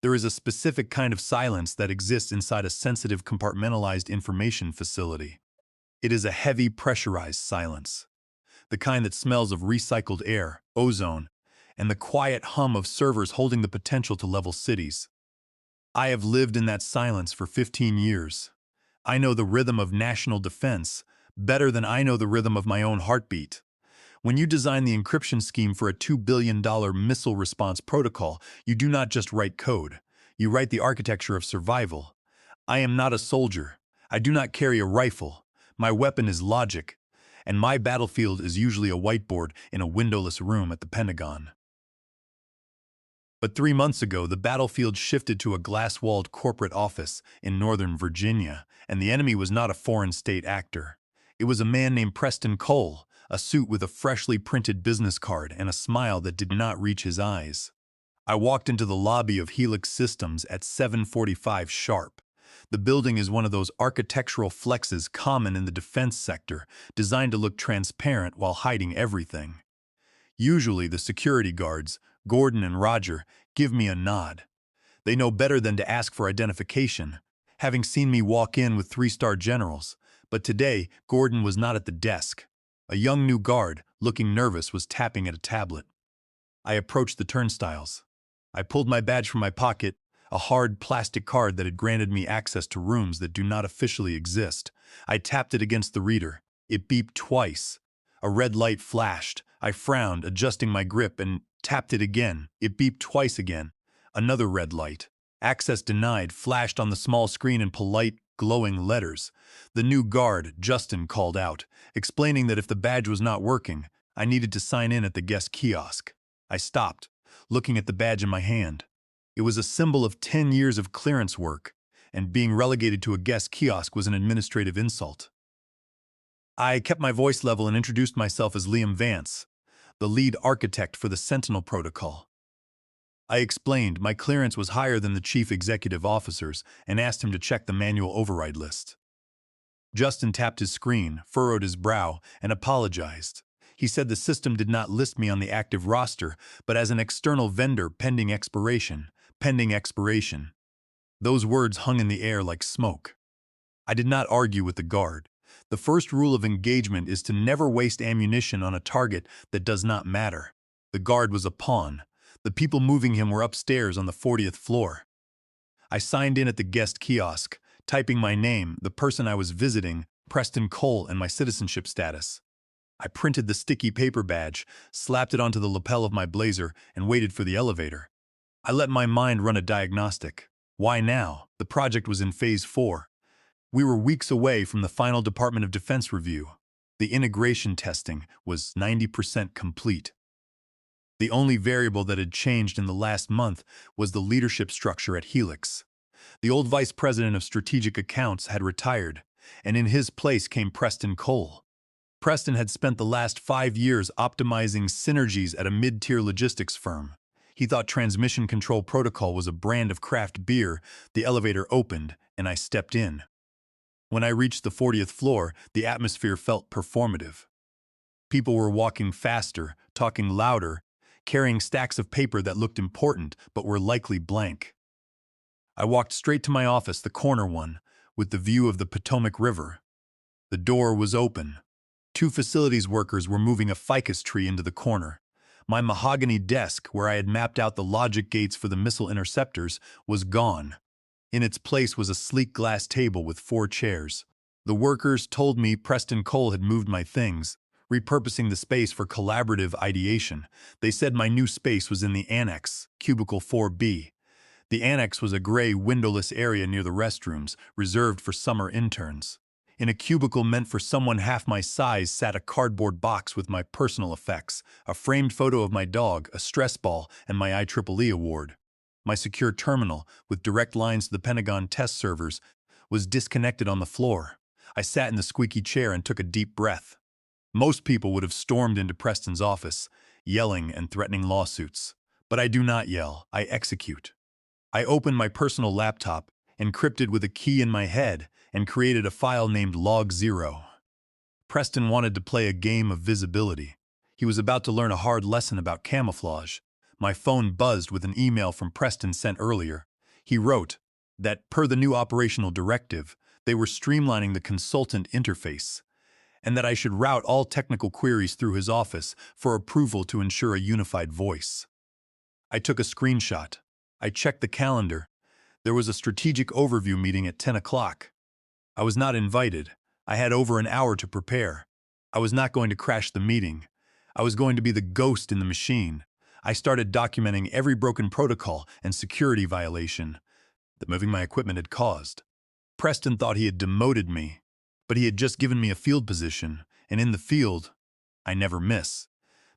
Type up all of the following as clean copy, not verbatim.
There is a specific kind of silence that exists inside a sensitive compartmentalized information facility. It is a heavy pressurized silence, the kind that smells of recycled air, ozone, and the quiet hum of servers holding the potential to level cities. I have lived in that silence for 15 years. I know the rhythm of national defense better than I know the rhythm of my own heartbeat. When you design the encryption scheme for a $2 billion missile response protocol, you do not just write code. You write the architecture of survival. I am not a soldier. I do not carry a rifle. My weapon is logic, and my battlefield is usually a whiteboard in a windowless room at the Pentagon. But 3 months ago, the battlefield shifted to a glass-walled corporate office in Northern Virginia, and the enemy was not a foreign state actor. It was a man named Preston Cole, a suit with a freshly printed business card and a smile that did not reach his eyes. I walked into the lobby of Helix Systems at 7:45 sharp. The building is one of those architectural flexes common in the defense sector, designed to look transparent while hiding everything. Usually the security guards, Gordon and Roger, give me a nod. They know better than to ask for identification, having seen me walk in with 3-star generals. But today, Gordon was not at the desk. A young new guard, looking nervous, was tapping at a tablet. I approached the turnstiles. I pulled my badge from my pocket, a hard plastic card that had granted me access to rooms that do not officially exist. I tapped it against the reader. It beeped twice. A red light flashed. I frowned, adjusting my grip, and tapped it again. It beeped twice again. Another red light. Access denied flashed on the small screen in polite, glowing letters. The new guard, Justin, called out, explaining that if the badge was not working, I needed to sign in at the guest kiosk. I stopped, looking at the badge in my hand. It was a symbol of 10 years of clearance work, and being relegated to a guest kiosk was an administrative insult. I kept my voice level and introduced myself as Liam Vance, the lead architect for the Sentinel Protocol. I explained my clearance was higher than the chief executive officers and asked him to check the manual override list. Justin tapped his screen, furrowed his brow, and apologized. He said the system did not list me on the active roster, but as an external vendor pending expiration. Pending expiration. Those words hung in the air like smoke. I did not argue with the guard. The first rule of engagement is to never waste ammunition on a target that does not matter. The guard was a pawn. The people moving him were upstairs on the 40th floor. I signed in at the guest kiosk, typing my name, the person I was visiting, Preston Cole, and my citizenship status. I printed the sticky paper badge, slapped it onto the lapel of my blazer, and waited for the elevator. I let my mind run a diagnostic. Why now? The project was in Phase 4. We were weeks away from the final Department of Defense review. The integration testing was 90% complete. The only variable that had changed in the last month was the leadership structure at Helix. The old vice president of strategic accounts had retired, and in his place came Preston Cole. Preston had spent the last 5 years optimizing synergies at a mid-tier logistics firm. He thought transmission control protocol was a brand of craft beer. The elevator opened, and I stepped in. When I reached the 40th floor, the atmosphere felt performative. People were walking faster, talking louder, carrying stacks of paper that looked important but were likely blank. I walked straight to my office, the corner one, with the view of the Potomac River. The door was open. 2 facilities workers were moving a ficus tree into the corner. My mahogany desk, where I had mapped out the logic gates for the missile interceptors, was gone. In its place was a sleek glass table with 4 chairs. The workers told me Preston Cole had moved my things, repurposing the space for collaborative ideation. They said my new space was in the annex, cubicle 4B. The annex was a gray, windowless area near the restrooms, reserved for summer interns. In a cubicle meant for someone half my size sat a cardboard box with my personal effects, a framed photo of my dog, a stress ball, and my IEEE award. My secure terminal, with direct lines to the Pentagon test servers, was disconnected on the floor. I sat in the squeaky chair and took a deep breath. Most people would have stormed into Preston's office, yelling and threatening lawsuits. But I do not yell, I execute. I opened my personal laptop, encrypted with a key in my head, and created a file named Log0. Preston wanted to play a game of visibility. He was about to learn a hard lesson about camouflage. My phone buzzed with an email from Preston sent earlier. He wrote that, per the new operational directive, they were streamlining the consultant interface, and that I should route all technical queries through his office for approval to ensure a unified voice. I took a screenshot. I checked the calendar. There was a strategic overview meeting at 10 o'clock. I was not invited. I had over an hour to prepare. I was not going to crash the meeting. I was going to be the ghost in the machine. I started documenting every broken protocol and security violation that moving my equipment had caused. Preston thought he had demoted me, but he had just given me a field position, and in the field, I never miss.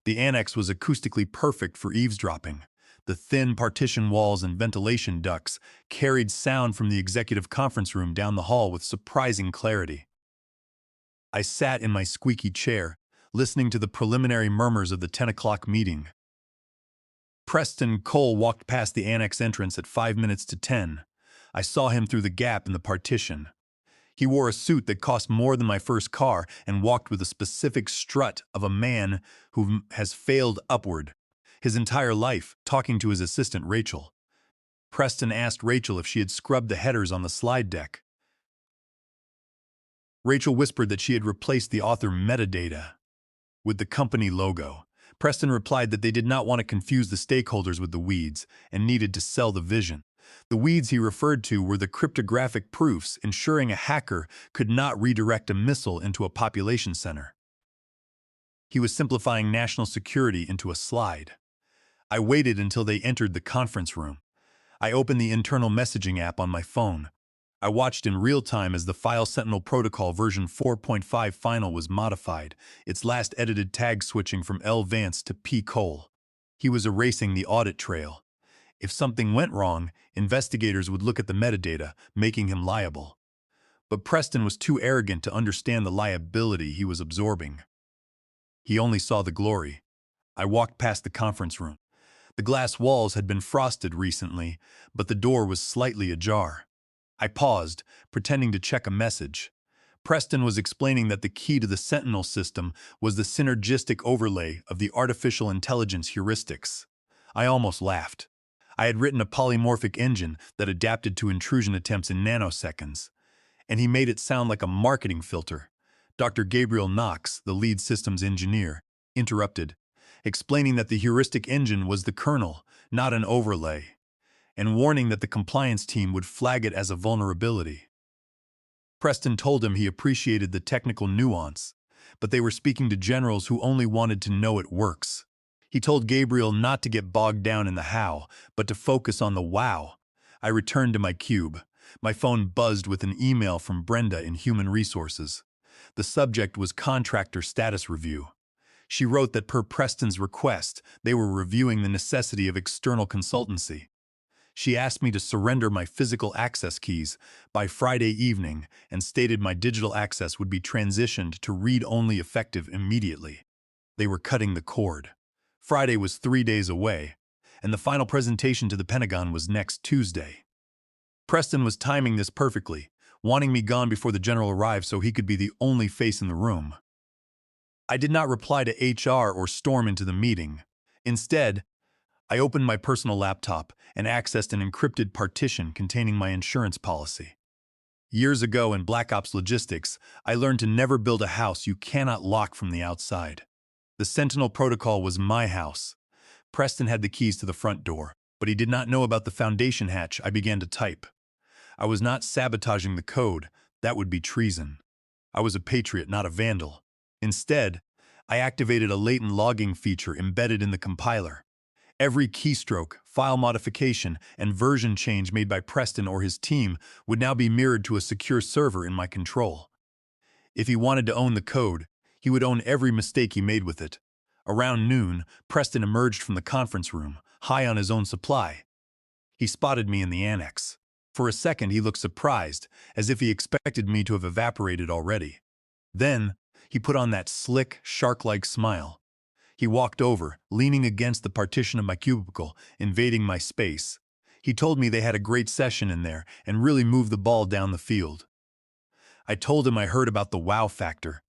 The annex was acoustically perfect for eavesdropping. The thin partition walls and ventilation ducts carried sound from the executive conference room down the hall with surprising clarity. I sat in my squeaky chair, listening to the preliminary murmurs of the 10 o'clock meeting. Preston Cole walked past the annex entrance at 5 minutes to 10. I saw him through the gap in the partition. He wore a suit that cost more than my first car and walked with a specific strut of a man who has failed upward his entire life, talking to his assistant Rachel. Preston asked Rachel if she had scrubbed the headers on the slide deck. Rachel whispered that she had replaced the author metadata with the company logo. Preston replied that they did not want to confuse the stakeholders with the weeds and needed to sell the vision. The weeds he referred to were the cryptographic proofs ensuring a hacker could not redirect a missile into a population center. He was simplifying national security into a slide. I waited until they entered the conference room. I opened the internal messaging app on my phone. I watched in real time as the File Sentinel Protocol version 4.5 final was modified, its last edited tag switching from L. Vance to P. Cole. He was erasing the audit trail. If something went wrong, investigators would look at the metadata, making him liable. But Preston was too arrogant to understand the liability he was absorbing. He only saw the glory. I walked past the conference room. The glass walls had been frosted recently, but the door was slightly ajar. I paused, pretending to check a message. Preston was explaining that the key to the Sentinel system was the synergistic overlay of the artificial intelligence heuristics. I almost laughed. I had written a polymorphic engine that adapted to intrusion attempts in nanoseconds, and he made it sound like a marketing filter. Dr. Gabriel Knox, the lead systems engineer, interrupted, explaining that the heuristic engine was the kernel, not an overlay, and warning that the compliance team would flag it as a vulnerability. Preston told him he appreciated the technical nuance, but they were speaking to generals who only wanted to know it works. He told Gabriel not to get bogged down in the how, but to focus on the wow. I returned to my cube. My phone buzzed with an email from Brenda in Human Resources. The subject was Contractor status review. She wrote that per Preston's request, they were reviewing the necessity of external consultancy. She asked me to surrender my physical access keys by Friday evening and stated my digital access would be transitioned to read-only effective immediately. They were cutting the cord. Friday was 3 days away, and the final presentation to the Pentagon was next Tuesday. Preston was timing this perfectly, wanting me gone before the general arrived so he could be the only face in the room. I did not reply to HR or storm into the meeting. Instead, I opened my personal laptop and accessed an encrypted partition containing my insurance policy. Years ago in Black Ops Logistics, I learned to never build a house you cannot lock from the outside. The Sentinel Protocol was my house. Preston had the keys to the front door, but he did not know about the foundation hatch I began to type. I was not sabotaging the code. That would be treason. I was a patriot, not a vandal. Instead, I activated a latent logging feature embedded in the compiler. Every keystroke, file modification, and version change made by Preston or his team would now be mirrored to a secure server in my control. If he wanted to own the code, he would own every mistake he made with it. Around noon, Preston emerged from the conference room, high on his own supply. He spotted me in the annex. For a second, he looked surprised, as if he expected me to have evaporated already. Then, he put on that slick, shark-like smile. He walked over, leaning against the partition of my cubicle, invading my space. He told me they had a great session in there and really moved the ball down the field. I told him I heard about the wow factor.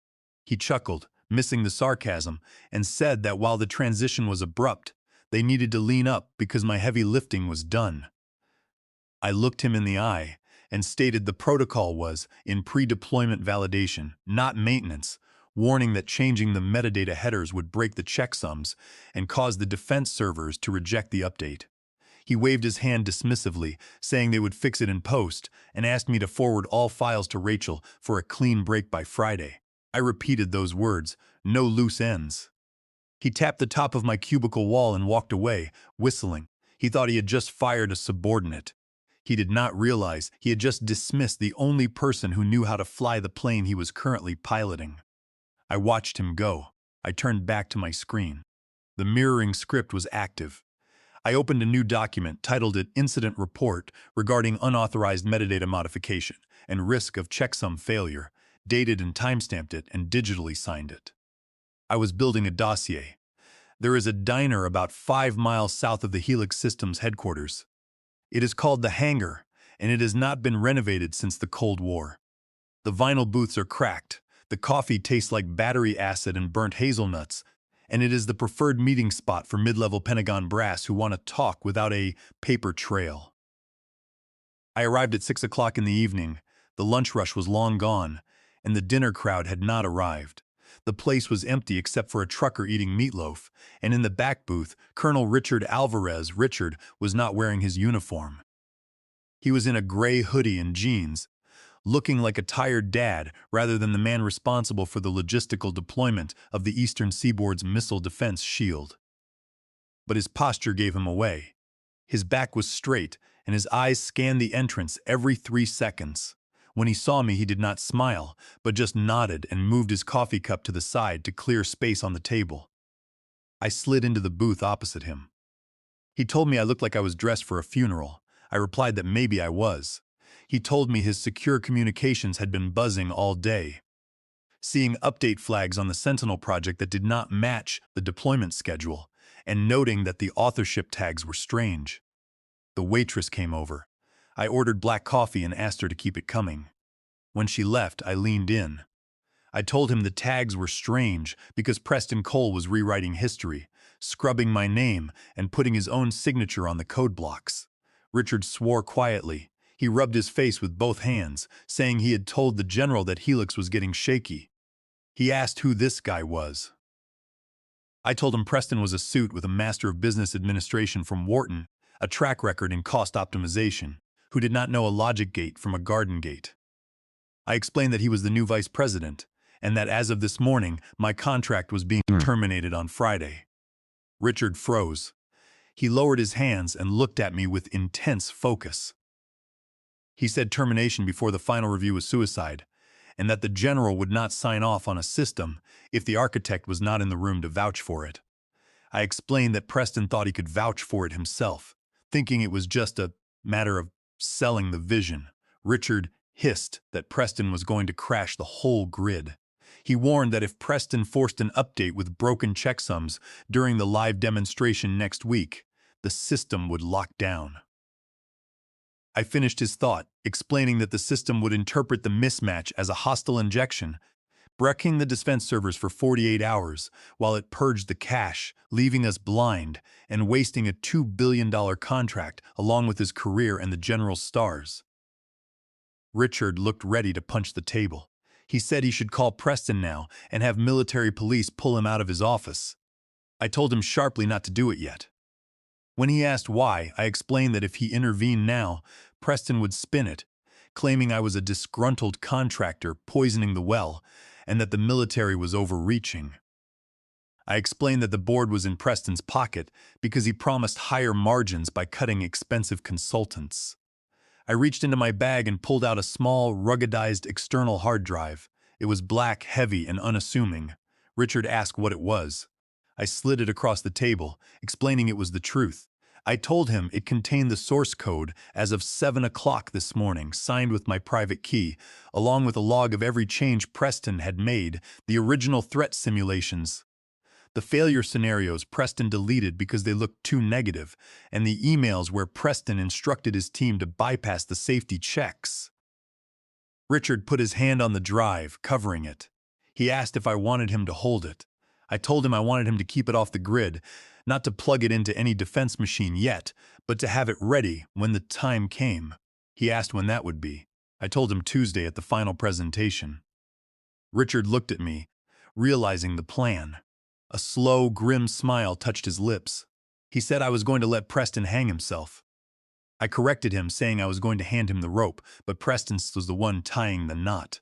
He chuckled, missing the sarcasm, and said that while the transition was abrupt, they needed to lean up because my heavy lifting was done. I looked him in the eye and stated the protocol was in pre-deployment validation, not maintenance, warning that changing the metadata headers would break the checksums and cause the defense servers to reject the update. He waved his hand dismissively, saying they would fix it in post, and asked me to forward all files to Rachel for a clean break by Friday. I repeated those words, no loose ends. He tapped the top of my cubicle wall and walked away, whistling. He thought he had just fired a subordinate. He did not realize he had just dismissed the only person who knew how to fly the plane he was currently piloting. I watched him go. I turned back to my screen. The mirroring script was active. I opened a new document, titled it Incident Report regarding unauthorized metadata modification and risk of checksum failure, dated and timestamped it, and digitally signed it. I was building a dossier. There is a diner about 5 miles south of the Helix Systems headquarters. It is called The Hangar, and it has not been renovated since the Cold War. The vinyl booths are cracked, the coffee tastes like battery acid and burnt hazelnuts, and it is the preferred meeting spot for mid-level Pentagon brass who want to talk without a paper trail. I arrived at 6 o'clock in the evening. The lunch rush was long gone, and the dinner crowd had not arrived. The place was empty except for a trucker eating meatloaf, and in the back booth, Colonel Richard Alvarez Richard was not wearing his uniform. He was in a gray hoodie and jeans, looking like a tired dad rather than the man responsible for the logistical deployment of the Eastern Seaboard's missile defense shield. But his posture gave him away. His back was straight, and his eyes scanned the entrance every 3 seconds. When he saw me, he did not smile, but just nodded and moved his coffee cup to the side to clear space on the table. I slid into the booth opposite him. He told me I looked like I was dressed for a funeral. I replied that maybe I was. He told me his secure communications had been buzzing all day, seeing update flags on the Sentinel project that did not match the deployment schedule, and noting that the authorship tags were strange. The waitress came over. I ordered black coffee and asked her to keep it coming. When she left, I leaned in. I told him the tags were strange because Preston Cole was rewriting history, scrubbing my name and putting his own signature on the code blocks. Richard swore quietly. He rubbed his face with both hands, saying he had told the general that Helix was getting shaky. He asked who this guy was. I told him Preston was a suit with a Master of Business Administration from Wharton, a track record in cost optimization, who did not know a logic gate from a garden gate. I explained that he was the new vice president, and that as of this morning, my contract was being terminated on Friday. Richard froze. He lowered his hands and looked at me with intense focus. He said termination before the final review was suicide, and that the general would not sign off on a system if the architect was not in the room to vouch for it. I explained that Preston thought he could vouch for it himself, thinking it was just a matter of selling the vision. Richard hissed that Preston was going to crash the whole grid. He warned that if Preston forced an update with broken checksums during the live demonstration next week, the system would lock down. I finished his thought, explaining that the system would interpret the mismatch as a hostile injection, wrecking the defense servers for 48 hours while it purged the cache, leaving us blind and wasting a $2 billion contract along with his career and the general's stars. Richard looked ready to punch the table. He said he should call Preston now and have military police pull him out of his office. I told him sharply not to do it yet. When he asked why, I explained that if he intervened now, Preston would spin it, claiming I was a disgruntled contractor poisoning the well, and that the military was overreaching. I explained that the board was in Preston's pocket because he promised higher margins by cutting expensive consultants. I reached into my bag and pulled out a small, ruggedized external hard drive. It was black, heavy, and unassuming. Richard asked what it was. I slid it across the table, explaining it was the truth. I told him it contained the source code as of 7 o'clock this morning, signed with my private key, along with a log of every change Preston had made, the original threat simulations. The failure scenarios Preston deleted because they looked too negative, and the emails where Preston instructed his team to bypass the safety checks. Richard put his hand on the drive, covering it. He asked if I wanted him to hold it. I told him I wanted him to keep it off the grid, not to plug it into any defense machine yet, but to have it ready when the time came. He asked when that would be. I told him Tuesday at the final presentation. Richard looked at me, realizing the plan. A slow, grim smile touched his lips. He said I was going to let Preston hang himself. I corrected him, saying I was going to hand him the rope, but Preston was the one tying the knot.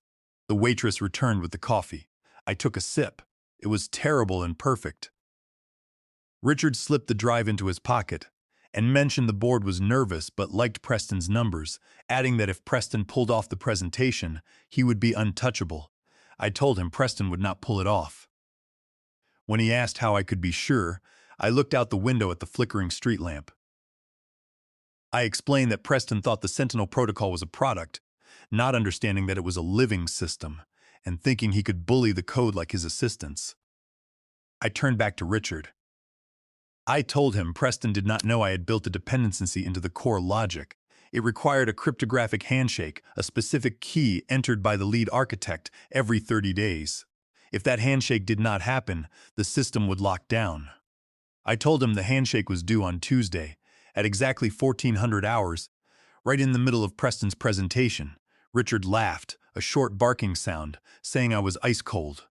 The waitress returned with the coffee. I took a sip. It was terrible and perfect. Richard slipped the drive into his pocket and mentioned the board was nervous but liked Preston's numbers, adding that if Preston pulled off the presentation, he would be untouchable. I told him Preston would not pull it off. When he asked how I could be sure, I looked out the window at the flickering street lamp. I explained that Preston thought the Sentinel protocol was a product, not understanding that it was a living system, and thinking he could bully the code like his assistants. I turned back to Richard. I told him Preston did not know I had built a dependency into the core logic. It required a cryptographic handshake, a specific key entered by the lead architect every 30 days. If that handshake did not happen, the system would lock down. I told him the handshake was due on Tuesday, at exactly 1400 hours, right in the middle of Preston's presentation. Richard laughed, a short barking sound, saying I was ice cold.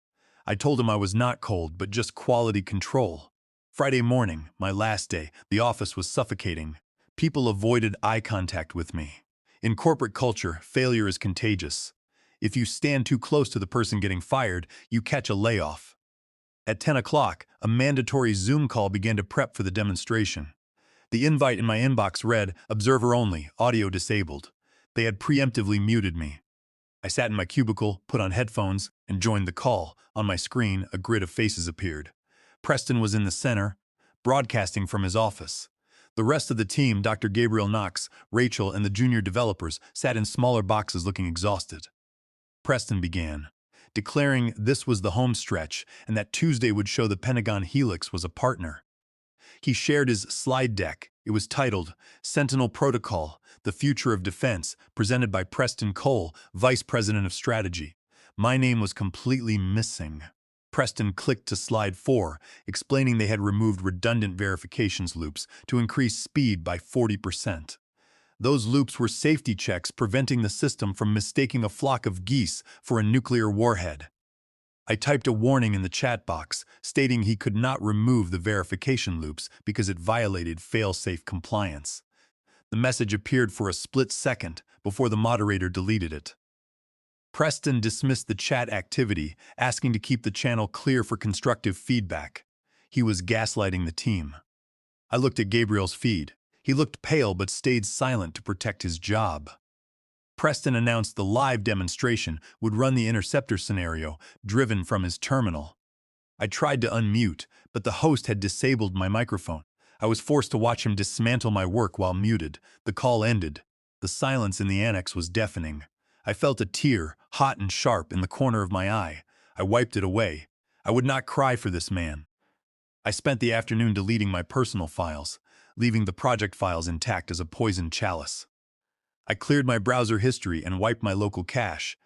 I told him I was not cold, but just quality control. Friday morning, my last day, the office was suffocating. People avoided eye contact with me. In corporate culture, failure is contagious. If you stand too close to the person getting fired, you catch a layoff. At 10 o'clock, a mandatory Zoom call began to prep for the demonstration. The invite in my inbox read, "Observer only, audio disabled." They had preemptively muted me. I sat in my cubicle, put on headphones, and joined the call. On my screen, a grid of faces appeared. Preston was in the center, broadcasting from his office. The rest of the team, Dr. Gabriel Knox, Rachel, and the junior developers, sat in smaller boxes looking exhausted. Preston began, declaring this was the home stretch and that Tuesday would show the Pentagon Helix was a partner. He shared his slide deck. It was titled, "Sentinel Protocol, The Future of Defense," presented by Preston Cole, Vice President of Strategy. My name was completely missing. Preston clicked to slide 4, explaining they had removed redundant verifications loops to increase speed by 40%. Those loops were safety checks preventing the system from mistaking a flock of geese for a nuclear warhead. I typed a warning in the chat box, stating he could not remove the verification loops because it violated fail-safe compliance. The message appeared for a split second before the moderator deleted it. Preston dismissed the chat activity, asking to keep the channel clear for constructive feedback. He was gaslighting the team. I looked at Gabriel's feed. He looked pale but stayed silent to protect his job. Preston announced the live demonstration would run the interceptor scenario, driven from his terminal. I tried to unmute, but the host had disabled my microphone. I was forced to watch him dismantle my work while muted. The call ended. The silence in the annex was deafening. I felt a tear, hot and sharp, in the corner of my eye. I wiped it away. I would not cry for this man. I spent the afternoon deleting my personal files, leaving the project files intact as a poisoned chalice. I cleared my browser history and wiped my local cache.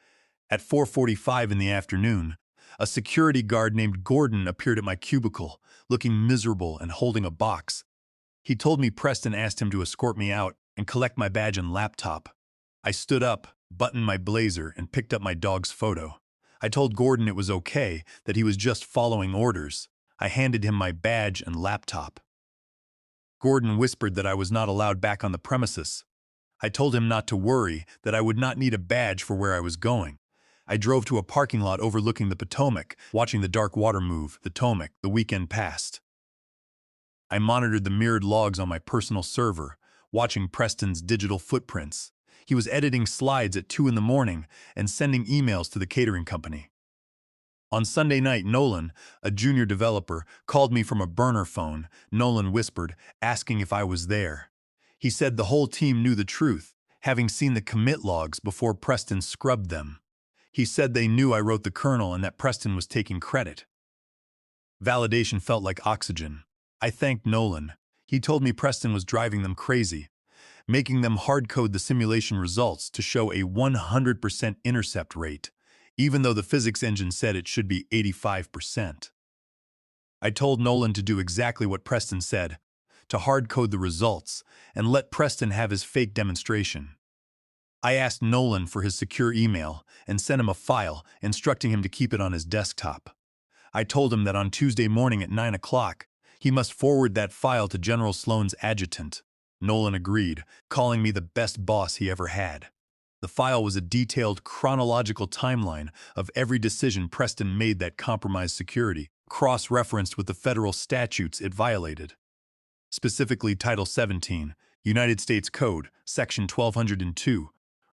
At 4:45 in the afternoon, a security guard named Gordon appeared at my cubicle, looking miserable and holding a box. He told me Preston asked him to escort me out and collect my badge and laptop. I stood up, buttoned my blazer, and picked up my dog's photo. I told Gordon it was okay, that he was just following orders. I handed him my badge and laptop. Gordon whispered that I was not allowed back on the premises. I told him not to worry, that I would not need a badge for where I was going. I drove to a parking lot overlooking the Potomac, watching the dark water move, the Potomac. The weekend passed. I monitored the mirrored logs on my personal server, watching Preston's digital footprints. He was editing slides at 2 in the morning and sending emails to the catering company. On Sunday night, Nolan, a junior developer, called me from a burner phone. Nolan whispered, asking if I was there. He said the whole team knew the truth, having seen the commit logs before Preston scrubbed them. He said they knew I wrote the kernel and that Preston was taking credit. Validation felt like oxygen. I thanked Nolan. He told me Preston was driving them crazy, making them hard-code the simulation results to show a 100% intercept rate, even though the physics engine said it should be 85%. I told Nolan to do exactly what Preston said, to hard-code the results, and let Preston have his fake demonstration. I asked Nolan for his secure email and sent him a file instructing him to keep it on his desktop. I told him that on Tuesday morning at 9 o'clock, he must forward that file to General Sloan's adjutant. Nolan agreed, calling me the best boss he ever had. The file was a detailed chronological timeline of every decision Preston made that compromised security, cross-referenced with the federal statutes it violated. Specifically Title 17, United States Code, Section 1202,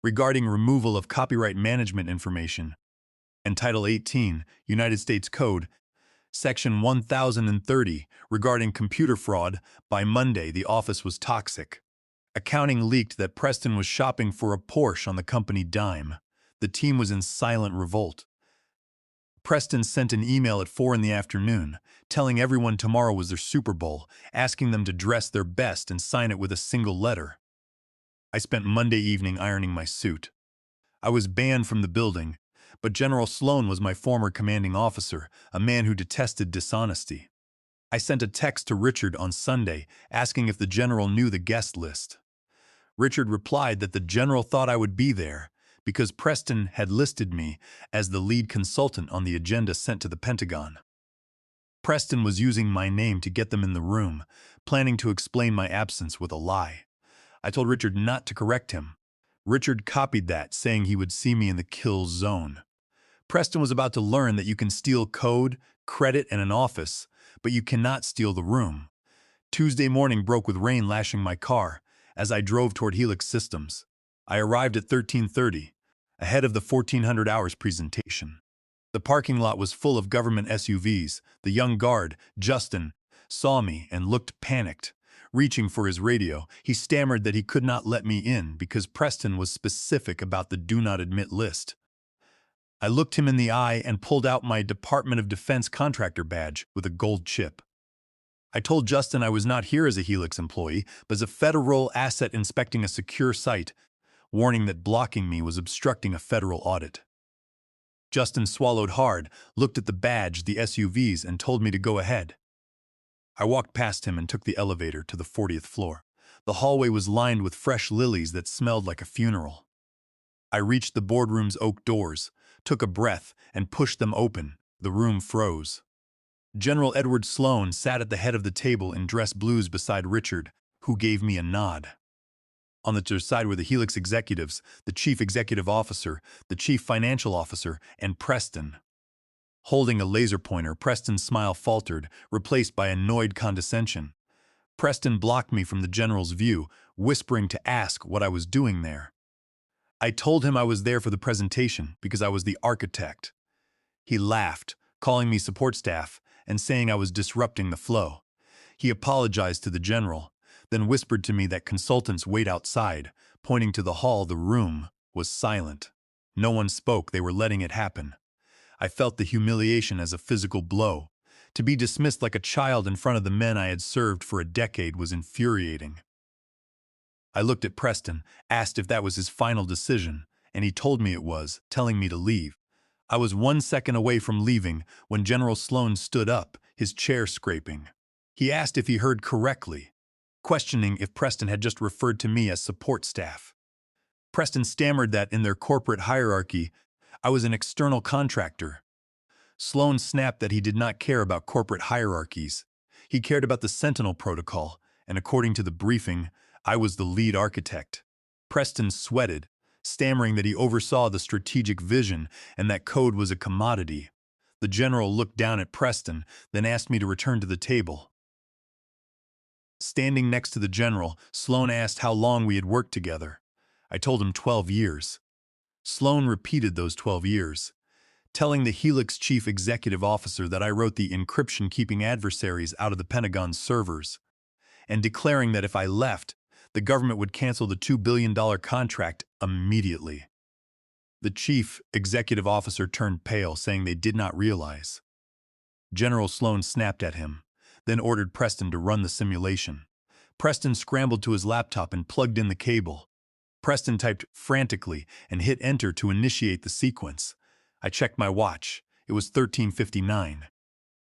regarding removal of copyright management information, and Title 18, United States Code, Section 1030, regarding computer fraud. By Monday, the office was toxic. Accounting leaked that Preston was shopping for a Porsche on the company dime. The team was in silent revolt. Preston sent an email at 4 in the afternoon, telling everyone tomorrow was their Super Bowl, asking them to dress their best and sign it with a single letter. I spent Monday evening ironing my suit. I was banned from the building, but General Sloan was my former commanding officer, a man who detested dishonesty. I sent a text to Richard on Sunday asking if the general knew the guest list. Richard replied that the general thought I would be there because Preston had listed me as the lead consultant on the agenda sent to the Pentagon. Preston was using my name to get them in the room, planning to explain my absence with a lie. I told Richard not to correct him. Richard copied that, saying he would see me in the kill zone. Preston was about to learn that you can steal code, credit, and an office, but you cannot steal the room. Tuesday morning broke with rain lashing my car as I drove toward Helix Systems. I arrived at 13:30, ahead of the 1400 hours presentation. The parking lot was full of government SUVs. The young guard, Justin, saw me and looked panicked. Reaching for his radio, he stammered that he could not let me in because Preston was specific about the do not admit list. I looked him in the eye and pulled out my Department of Defense contractor badge with a gold chip. I told Justin I was not here as a Helix employee, but as a federal asset inspecting a secure site, warning that blocking me was obstructing a federal audit. Justin swallowed hard, looked at the badge, the SUVs, and told me to go ahead. I walked past him and took the elevator to the 40th floor. The hallway was lined with fresh lilies that smelled like a funeral. I reached the boardroom's oak doors, took a breath, and pushed them open. The room froze. General Edward Sloan sat at the head of the table in dress blues beside Richard, who gave me a nod. On the other side were the Helix executives, the chief executive officer, the chief financial officer, and Preston. Holding a laser pointer, Preston's smile faltered, replaced by annoyed condescension. Preston blocked me from the general's view, whispering to ask what I was doing there. I told him I was there for the presentation because I was the architect. He laughed, calling me support staff and saying I was disrupting the flow. He apologized to the general, then whispered to me that consultants wait outside, pointing to the hall. The room was silent. No one spoke. They were letting it happen. I felt the humiliation as a physical blow. To be dismissed like a child in front of the men I had served for a decade was infuriating. I looked at Preston, asked if that was his final decision, and he told me it was, telling me to leave. I was 1 second away from leaving when General Sloan stood up, his chair scraping. He asked if he heard correctly, questioning if Preston had just referred to me as support staff. Preston stammered that in their corporate hierarchy, I was an external contractor. Sloan snapped that he did not care about corporate hierarchies. He cared about the Sentinel Protocol, and according to the briefing, I was the lead architect. Preston sweated, stammering that he oversaw the strategic vision and that code was a commodity. The general looked down at Preston, then asked me to return to the table. Standing next to the general, Sloan asked how long we had worked together. I told him 12 years. Sloan repeated those 12 years, telling the Helix chief executive officer that I wrote the encryption-keeping adversaries out of the Pentagon's servers, and declaring that if I left, the government would cancel the $2 billion contract immediately. The chief executive officer turned pale, saying they did not realize. General Sloan snapped at him, then ordered Preston to run the simulation. Preston scrambled to his laptop and plugged in the cable. Preston typed frantically and hit enter to initiate the sequence. I checked my watch. It was 13:59.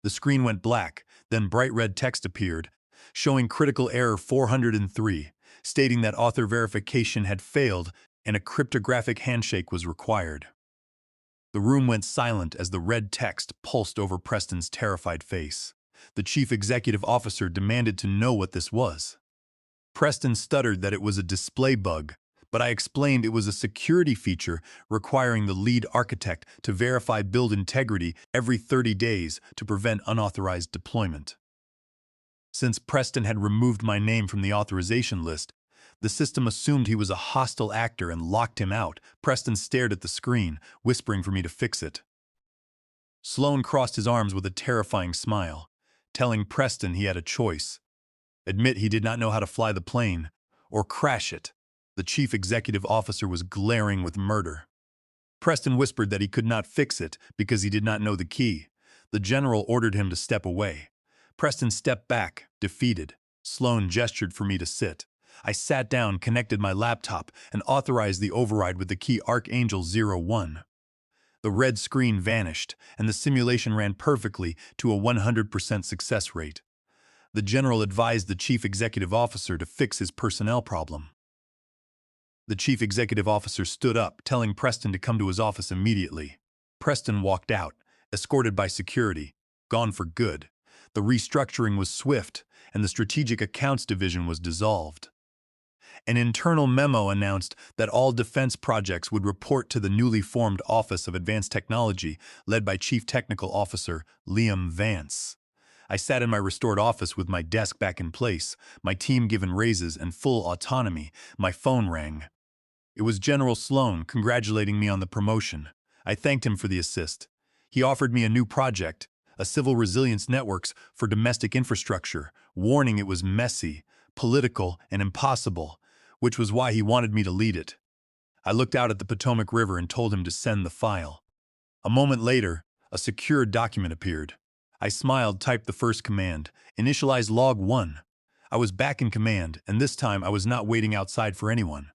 The screen went black, then bright red text appeared, showing critical error 403, stating that author verification had failed and a cryptographic handshake was required. The room went silent as the red text pulsed over Preston's terrified face. The chief executive officer demanded to know what this was. Preston stuttered that it was a display bug, but I explained it was a security feature requiring the lead architect to verify build integrity every 30 days to prevent unauthorized deployment. Since Preston had removed my name from the authorization list, the system assumed he was a hostile actor and locked him out. Preston stared at the screen, whispering for me to fix it. Sloan crossed his arms with a terrifying smile, telling Preston he had a choice: admit he did not know how to fly the plane, or crash it. The chief executive officer was glaring with murder. Preston whispered that he could not fix it because he did not know the key. The general ordered him to step away. Preston stepped back, defeated. Sloan gestured for me to sit. I sat down, connected my laptop, and authorized the override with the key Archangel 01. The red screen vanished, and the simulation ran perfectly to a 100% success rate. The general advised the chief executive officer to fix his personnel problem. The chief executive officer stood up, telling Preston to come to his office immediately. Preston walked out, escorted by security, gone for good. The restructuring was swift, and the Strategic Accounts Division was dissolved. An internal memo announced that all defense projects would report to the newly formed Office of Advanced Technology, led by Chief Technical Officer Liam Vance. I sat in my restored office with my desk back in place, my team given raises and full autonomy. My phone rang. It was General Sloan congratulating me on the promotion. I thanked him for the assist. He offered me a new project, a civil resilience networks for domestic infrastructure, warning it was messy, political, and impossible, which was why he wanted me to lead it. I looked out at the Potomac River and told him to send the file. A moment later, a secured document appeared. I smiled, typed the first command, initialized log 1. I was back in command, and this time I was not waiting outside for anyone.